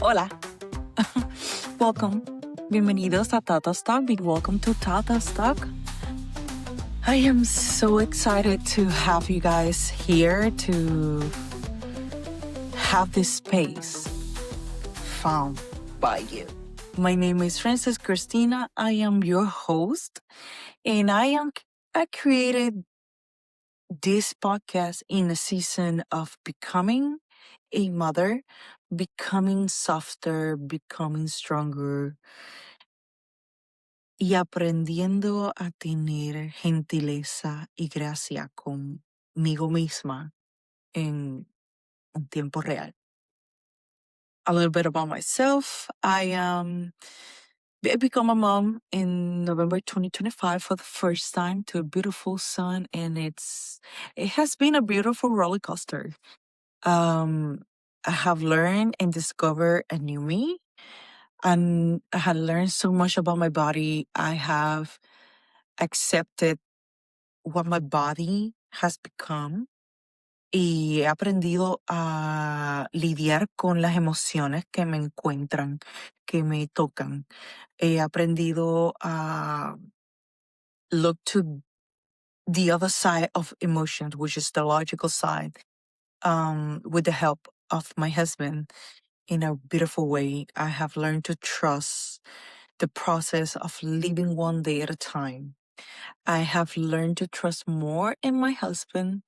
Hola. Welcome. Bienvenidos a Tata's Talk. Welcome to Tata's Talk. I am so excited to have you guys here to have this space found by you. My name is Frances Cristina. I am your host, and I created this podcast in a season of becoming a mother, becoming softer, becoming stronger, y aprendiendo a tener gentileza y gracia conmigo misma en tiempo real. A little bit about myself. I become a mom in November 2025 for the first time to a beautiful son, and it has been a beautiful roller coaster. I have learned and discovered a new me, and I had learned so much about my body. I have accepted what my body has become y he aprendido a lidiar con las emociones que me encuentran, que me tocan. He aprendido a look to the other side of emotions, which is the logical side, with the help of my husband in a beautiful way. I have learned to trust the process of living one day at a time. I have learned to trust more in my husband,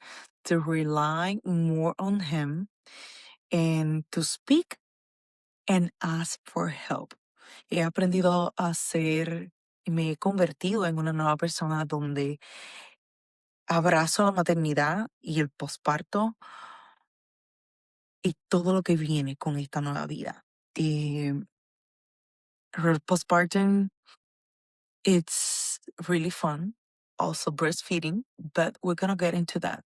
to rely more on him, and to speak and ask for help. He aprendido a ser, me he convertido en una nueva persona donde abrazo la maternidad y el posparto y todo lo que viene con esta nueva vida. Postpartum, it's really fun. Also breastfeeding, but we're gonna get into that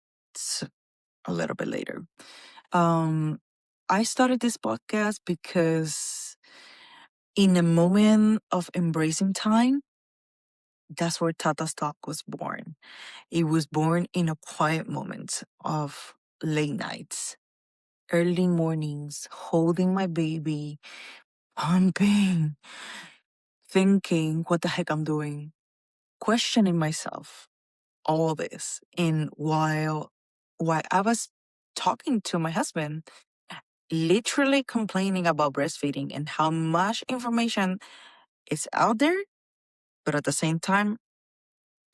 a little bit later. I started this podcast because in a moment of embracing time, that's where Tata's Talk was born. It was born in a quiet moment of late nights, early mornings, holding my baby, pumping, thinking what the heck I'm doing, questioning myself, all this. And while I was talking to my husband, literally complaining about breastfeeding and how much information is out there, but at the same time,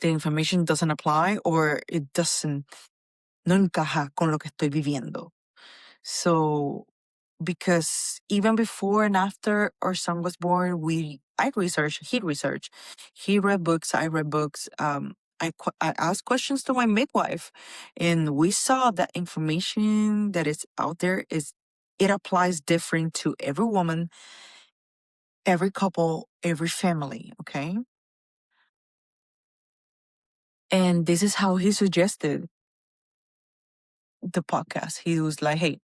the information doesn't apply or it doesn't, no encaja con lo que estoy viviendo. So, because even before and after our son was born, I researched, he researched, he read books, I read books. I asked questions to my midwife, and we saw that information that is out there it applies different to every woman, every couple, every family. Okay, and this is how he suggested the podcast. He was like, "Hey,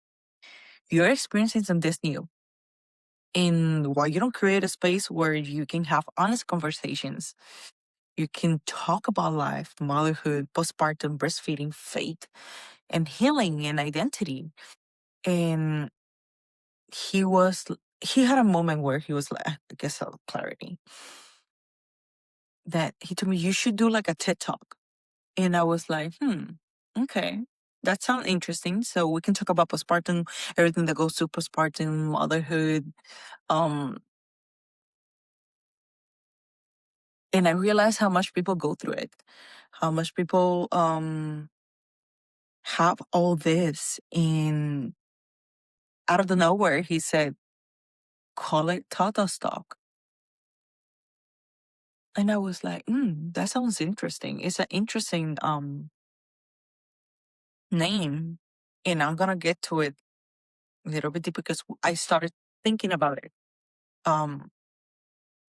you're experiencing something new. And why you don't create a space where you can have honest conversations? You can talk about life, motherhood, postpartum, breastfeeding, faith, and healing and identity." And he had a moment where he was like, I guess, clarity, that he told me, you should do like a TED Talk. And I was like, okay, that sounds interesting. So we can talk about postpartum, everything that goes to postpartum, motherhood. And I realized how much people go through it, how much people have all this. And out of the nowhere, he said, call it Tata Stock. And I was like, that sounds interesting. It's an interesting name. And I'm gonna get to it a little bit deeper because I started thinking about it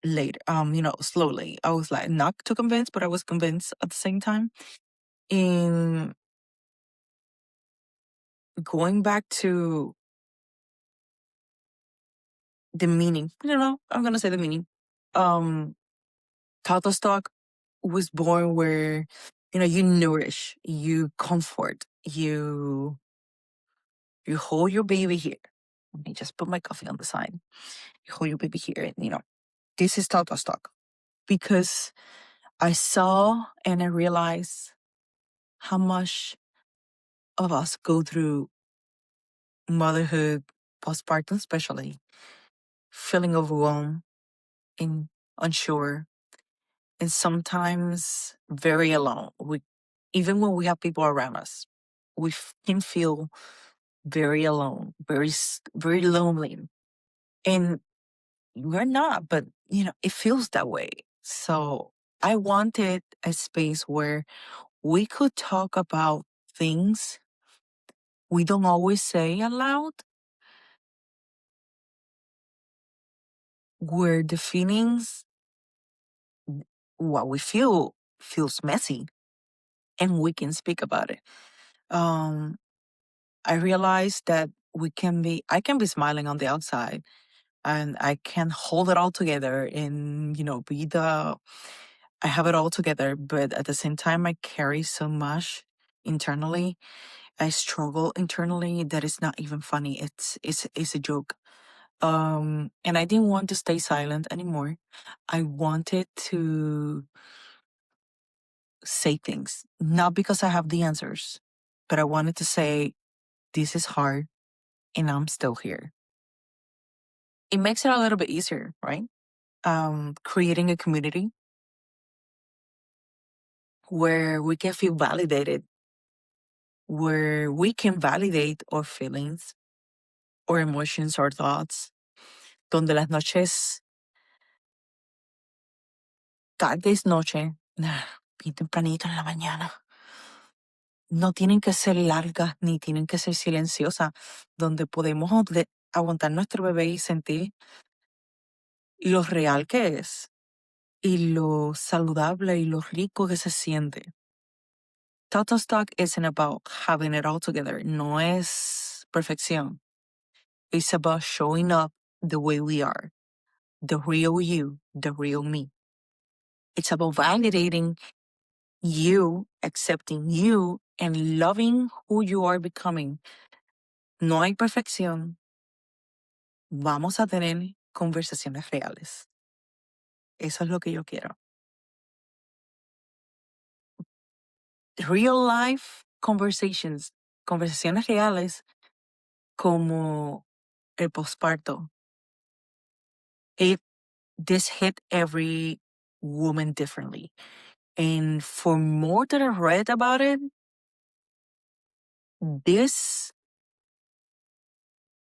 later, slowly. I was like not too convinced, but I was convinced at the same time. In going back to the meaning, I'm gonna say the meaning. Tata Stock was born where, you nourish, you comfort, you hold your baby here. Let me just put my coffee on the side. Hold your baby here. And, this is Tata talk because I saw and I realized how much of us go through motherhood, postpartum, especially feeling overwhelmed and unsure, and sometimes very alone. Even when we have people around us, can feel very alone, very lonely, and we're not, but it feels that way. So I wanted a space where we could talk about things we don't always say aloud, where the feelings, what we feel, feels messy, and we can speak about it. Um, I realized that I can be smiling on the outside, and I can hold it all together and, I have it all together, but at the same time, I carry so much internally. I struggle internally that it's not even funny. It's a joke. And I didn't want to stay silent anymore. I wanted to say things, not because I have the answers, but I wanted to say, this is hard and I'm still here. It makes it a little bit easier, right? Creating a community where we can feel validated, where we can validate our feelings, our emotions, our thoughts, donde las noches, tarde es noche, bien tempranito en la mañana, no tienen que ser largas ni tienen que ser silenciosas, donde podemos aguantar nuestro bebé y sentir lo real que es y lo saludable y lo rico que se siente. Tata Stock isn't about having it all together. No es perfección. It's about showing up the way we are, the real you, the real me. It's about validating you, accepting you, and loving who you are becoming. No hay perfección. Vamos a tener conversaciones reales. Eso es lo que yo quiero. Real life conversations, conversaciones reales como el posparto. This hit every woman differently. And for more that I read about it, this,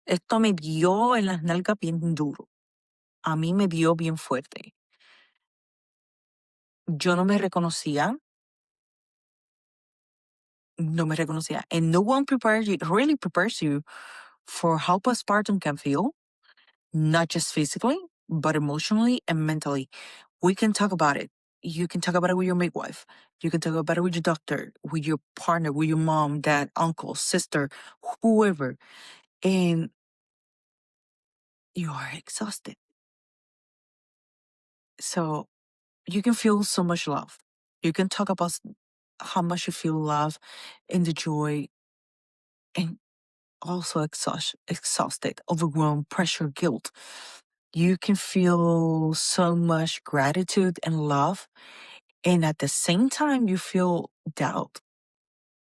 esto me dio en las nalgas bien duro. A mí me dio bien fuerte. Yo no me reconocía. No me reconocía. And no one really prepares you for how postpartum can feel, not just physically, but emotionally and mentally. We can talk about it. You can talk about it with your midwife. You can talk about it with your doctor, with your partner, with your mom, dad, uncle, sister, whoever. And you are exhausted. So you can feel so much love. You can talk about how much you feel love and the joy, and also exhausted, overwhelmed, pressure, guilt. You can feel so much gratitude and love. And at the same time, you feel doubt.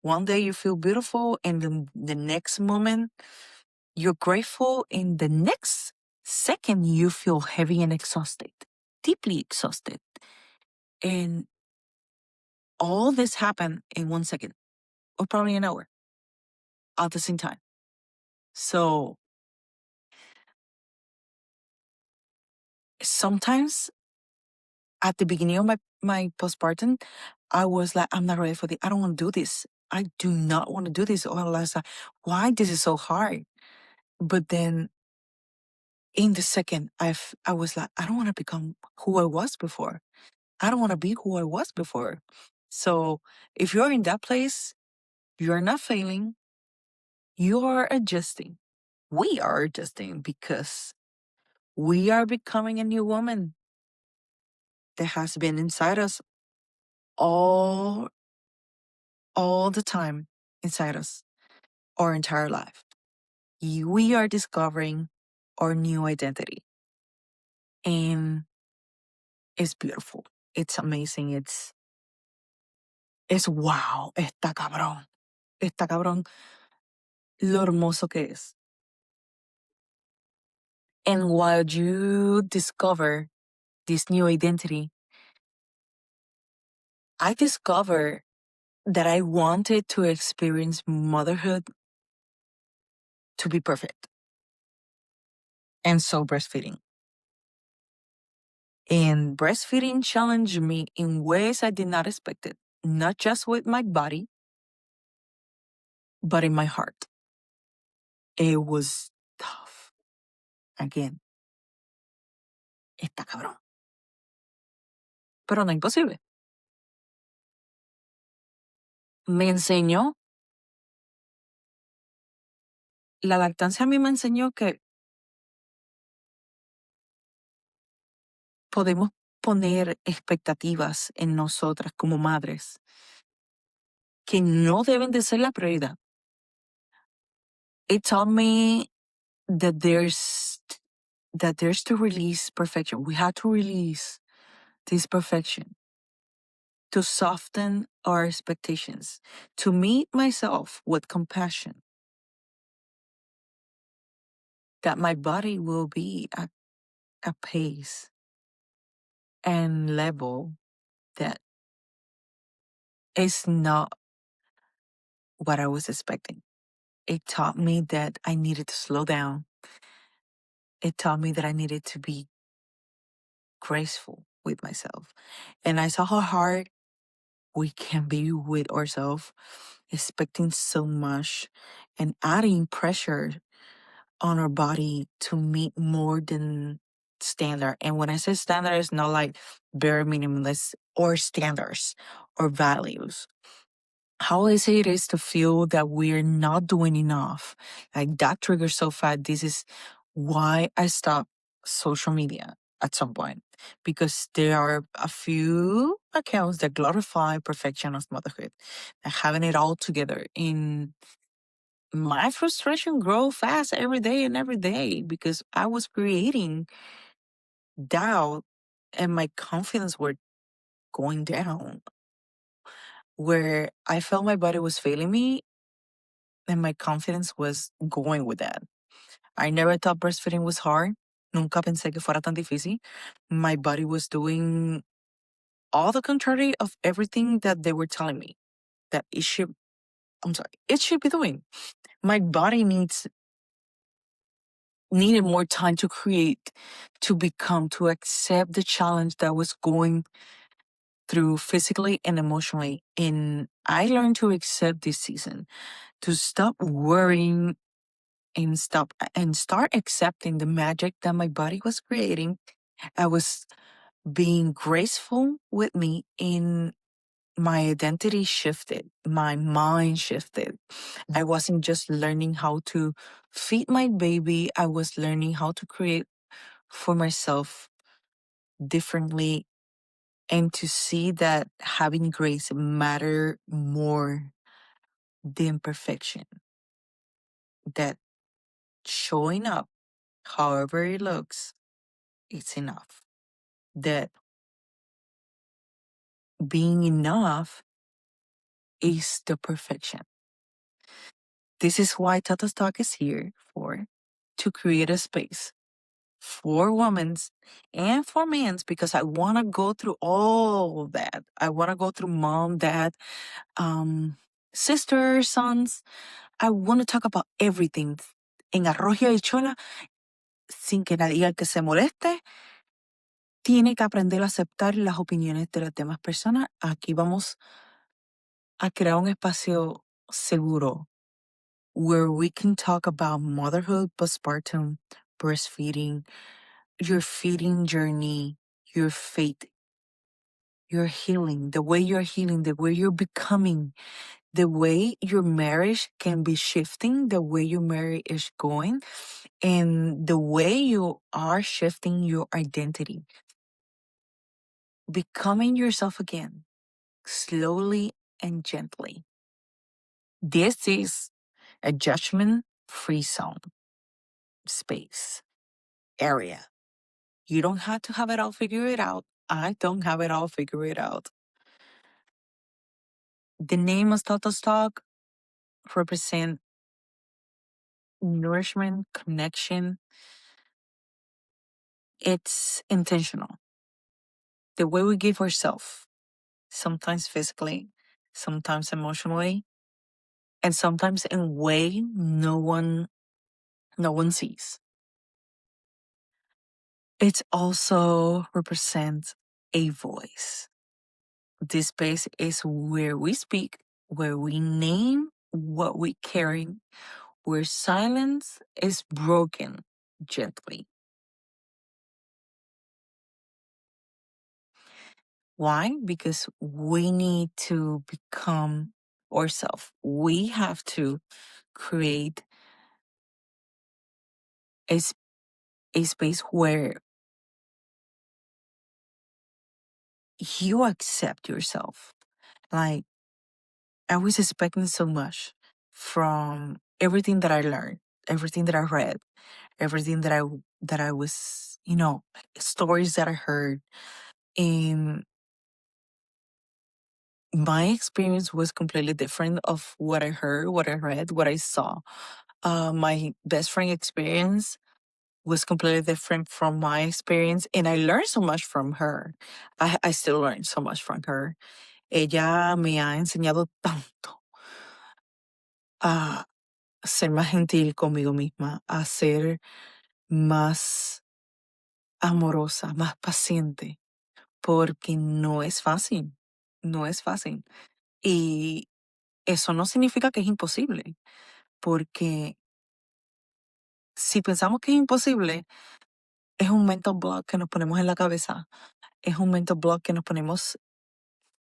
One day you feel beautiful, and then the next moment you're grateful, and the next second you feel heavy and exhausted, deeply exhausted. And all this happened in 1 second, or probably an hour at the same time. So sometimes at the beginning of my postpartum, I was like, I'm not ready for this. I don't want to do this. I do not want to do this. Or I was like, why this is so hard? But then in the second, I was like, I don't want to become who I was before. I don't want to be who I was before. So if you're in that place, you're not failing. You are adjusting. We are adjusting because we are becoming a new woman that has been inside us all all the time, inside us our entire life. we are discovering our new identity. And it's beautiful. It's amazing. Es wow. Está cabrón. Está cabrón lo hermoso que es. And while you discover this new identity, I discovered that I wanted to experience motherhood to be perfect. And so breastfeeding. And breastfeeding challenged me in ways I did not expect it, not just with my body, but in my heart. It was tough. Again, está cabrón. Pero no imposible. Me enseñó, la lactancia a mí me enseñó que podemos poner expectativas en nosotras como madres que no deben de ser la prioridad. It taught me that there's to release perfection. We had to release this perfection to soften our expectations, to meet myself with compassion, that my body will be at a pace and level that is not what I was expecting. It taught me that I needed to slow down. It taught me that I needed to be graceful with myself. And I saw how hard we can be with ourselves, expecting so much and adding pressure on our body to meet more than standard. And when I say standard, it's not like bare minimalist or standards or values. How easy it is to feel that we're not doing enough. Like that triggers so fast. This is why I stopped social media at some point, because there are a few accounts that glorify perfection of motherhood, and having it all together. In my frustration grow fast every day because I was creating doubt and my confidence were going down, where I felt my body was failing me and my confidence was going with that. I never thought breastfeeding was hard. Nunca pensé que fuera tan difícil. My body was doing all the contrary of everything that they were telling me that it should be doing. My body needed more time to create, to become, to accept the challenge that was going through physically and emotionally. And I learned to accept this season, to stop worrying and start accepting the magic that my body was creating. I was being graceful with me, in my identity shifted, my mind shifted. I wasn't just learning how to feed my baby, I was learning how to create for myself differently, and to see that having grace matter more than perfection, that showing up however it looks, it's enough, that being enough is the perfection. This is why Tata's Talk is here for, to create a space for women and for men, because I want to go through all of that. I want to go through mom, dad, sisters, sons. I want to talk about everything en arroz y habichuela sin que nadie al que se moleste tiene que aprender a aceptar las opiniones de las demás personas. Aquí vamos a crear un espacio seguro where we can talk about motherhood, postpartum, breastfeeding, your feeding journey, your faith, your healing, the way you're healing, the way you're becoming, the way your marriage can be shifting, the way your marriage is going, and the way you are shifting your identity, becoming yourself again, slowly and gently. This is a judgment free zone. space, area. You don't have to have it all figured out. I don't have it all figured out. The name of Tata Talk represent nourishment, connection. It's intentional. The way we give ourselves, sometimes physically, sometimes emotionally, and sometimes in way no one sees. It also represents a voice. This space is where we speak, where we name what we carry, where silence is broken gently. Why? Because we need to become ourselves. We have to create a, a space where you accept yourself. Like, I was expecting so much from everything that I learned, everything that I read, everything that I was, stories that I heard. And my experience was completely different of what I heard, what I read, what I saw. My best friend experience was completely different from my experience, and I learned so much from her. I still learn so much from her. Ella me ha enseñado tanto a ser más gentil conmigo misma, a ser más amorosa, más paciente, porque no es fácil, no es fácil. Y eso no significa que es imposible, porque si pensamos que es imposible, es un mental block que nos ponemos en la cabeza, es un mental block que nos ponemos,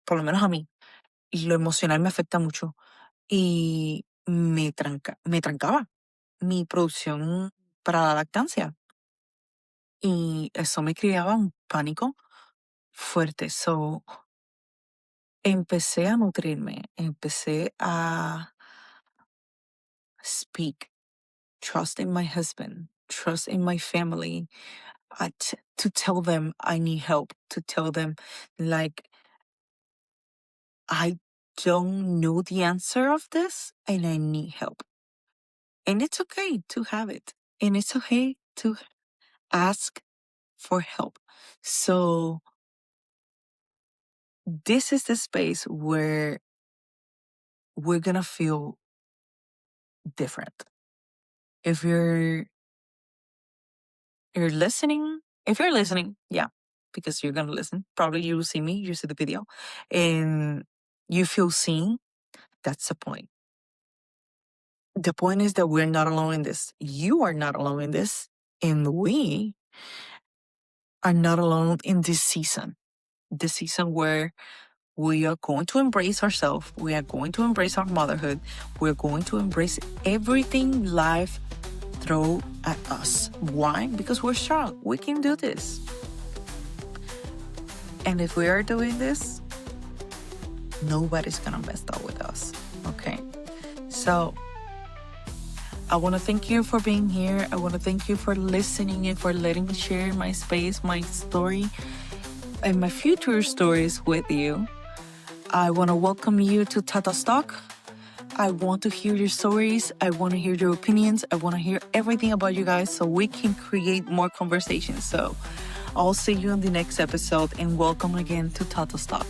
por lo menos a mí, y lo emocional me afecta mucho y me trancaba mi producción para la lactancia y eso me creaba un pánico fuerte. So, empecé a nutrirme, empecé a speak, trust in my husband, trust in my family, to tell them I need help, to tell them, like, I don't know the answer of this and I need help. And it's okay to have it. And it's okay to ask for help. So, this is the space where we're going to feel different. If you're listening, if you're listening, yeah, because you're going to listen. Probably you see me, you see the video, and you feel seen. That's the point. The point is that we're not alone in this. You are not alone in this. And we are not alone in this season. The season where we are going to embrace ourselves. We are going to embrace our motherhood. We're going to embrace everything life throw at us. Why? Because we're strong. We can do this. And if we are doing this, nobody's gonna mess up with us. Okay. So I want to thank you for being here. I want to thank you for listening and for letting me share my space, my story, and my future stories with you. I want to welcome you to Tata Talk. I want to hear your stories. I want to hear your opinions. I want to hear everything about you guys so we can create more conversations. So I'll see you in the next episode and welcome again to Tata Talk.